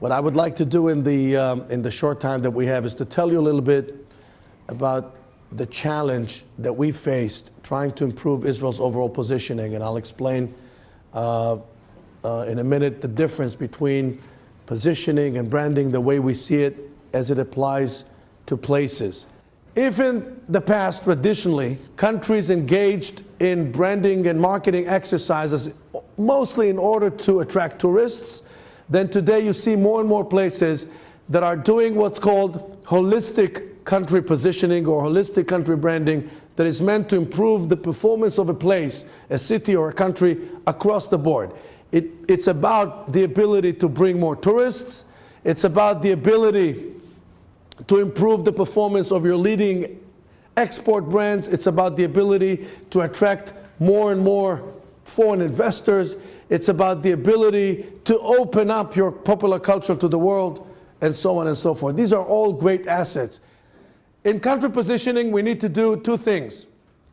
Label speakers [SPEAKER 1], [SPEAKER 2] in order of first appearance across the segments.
[SPEAKER 1] What I would like to do in the short time that we have is to tell you a little bit about the challenge that we faced trying to improve Israel's overall positioning, and I'll explain in a minute the difference between positioning and branding, the way we see it as it applies to places. If in the past, traditionally, countries engaged in branding and marketing exercises mostly in order to attract tourists, then today you see more and more places that are doing what's called holistic country positioning or holistic country branding that is meant to improve the performance of a place, a city or a country across the board. It's about the ability to bring more tourists. It's about the ability to improve the performance of your leading export brands. It's about the ability to attract more and more foreign investors. It's about the ability to open up your popular culture to the world, and so on and so forth. These are all great assets. In country positioning, we need to do two things.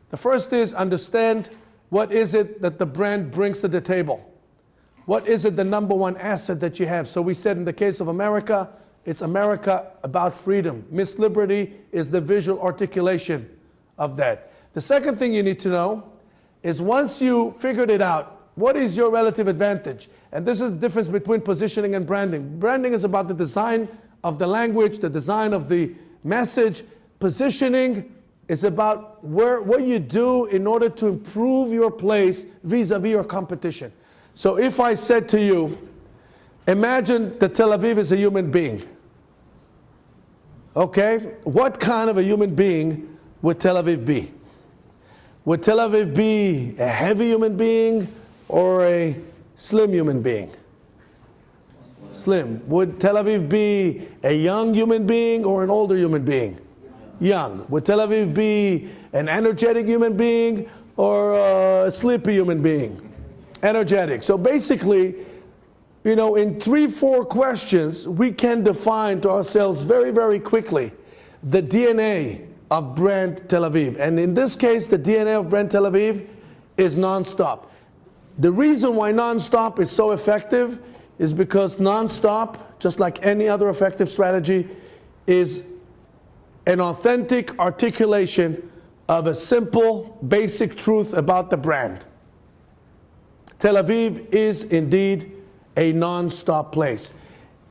[SPEAKER 1] The first is understand what is it that the brand brings to the table. What is it, the number one asset that you have? So we said in the case of America, it's America about freedom. Miss Liberty is the visual articulation of that. The second thing you need to know is once you figured it out, what is your relative advantage? And this is the difference between positioning and branding. Branding is about the design of the language, the design of the message. Positioning is about what you do in order to improve your place vis-a-vis your competition. So if I said to you, imagine that Tel Aviv is a human being. Okay? What kind of a human being would Tel Aviv be? Would Tel Aviv be a heavy human being or a slim human being? Slim. Would Tel Aviv be a young human being or an older human being? Young. Would Tel Aviv be an energetic human being or a sleepy human being? Energetic. So basically, you know, in 3-4 questions, we can define to ourselves very, very quickly the DNA of brand Tel Aviv. And in this case, the DNA of brand Tel Aviv is nonstop. The reason why nonstop is so effective is because nonstop, just like any other effective strategy, is an authentic articulation of a simple, basic truth about the brand. Tel Aviv is indeed a non-stop place.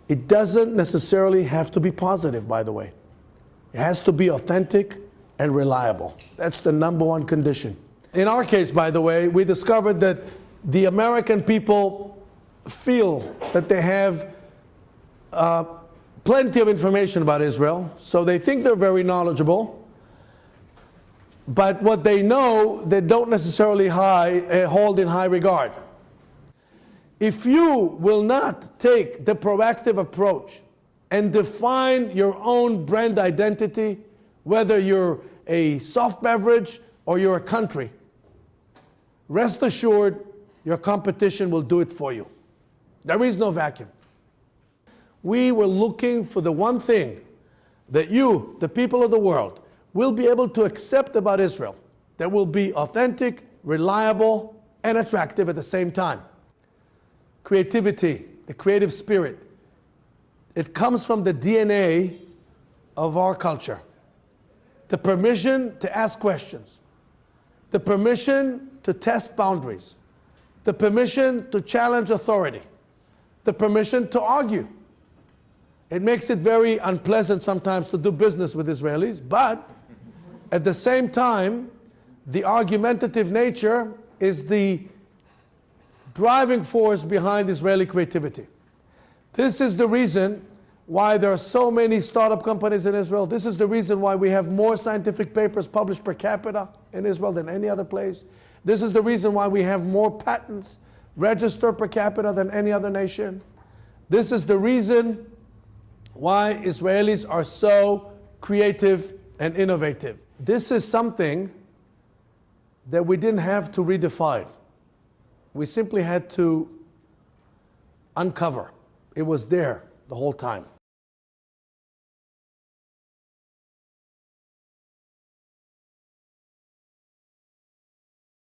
[SPEAKER 1] It doesn't necessarily have to be positive, by the way. It has to be authentic and reliable. That's the number one condition. In our case, by the way, we discovered that the American people feel that they have plenty of information about Israel, so they think they're very knowledgeable. But what they know, they don't necessarily hold in high regard. If you will not take the proactive approach and define your own brand identity, whether you're a soft beverage or you're a country, rest assured your competition will do it for you. There is no vacuum. We were looking for the one thing that you, the people of the world, will be able to accept about Israel that will be authentic, reliable, and attractive at the same time. Creativity, the creative spirit. It comes from the DNA of our culture. The permission to ask questions. The permission to test boundaries. The permission to challenge authority. The permission to argue. It makes it very unpleasant sometimes to do business with Israelis, but at the same time, the argumentative nature is the driving force behind Israeli creativity. This is the reason why there are so many startup companies in Israel. This is the reason why we have more scientific papers published per capita in Israel than any other place. This is the reason why we have more patents registered per capita than any other nation. This is the reason why Israelis are so creative and innovative. This is something that we didn't have to redefine. We simply had to uncover. It was there the whole time.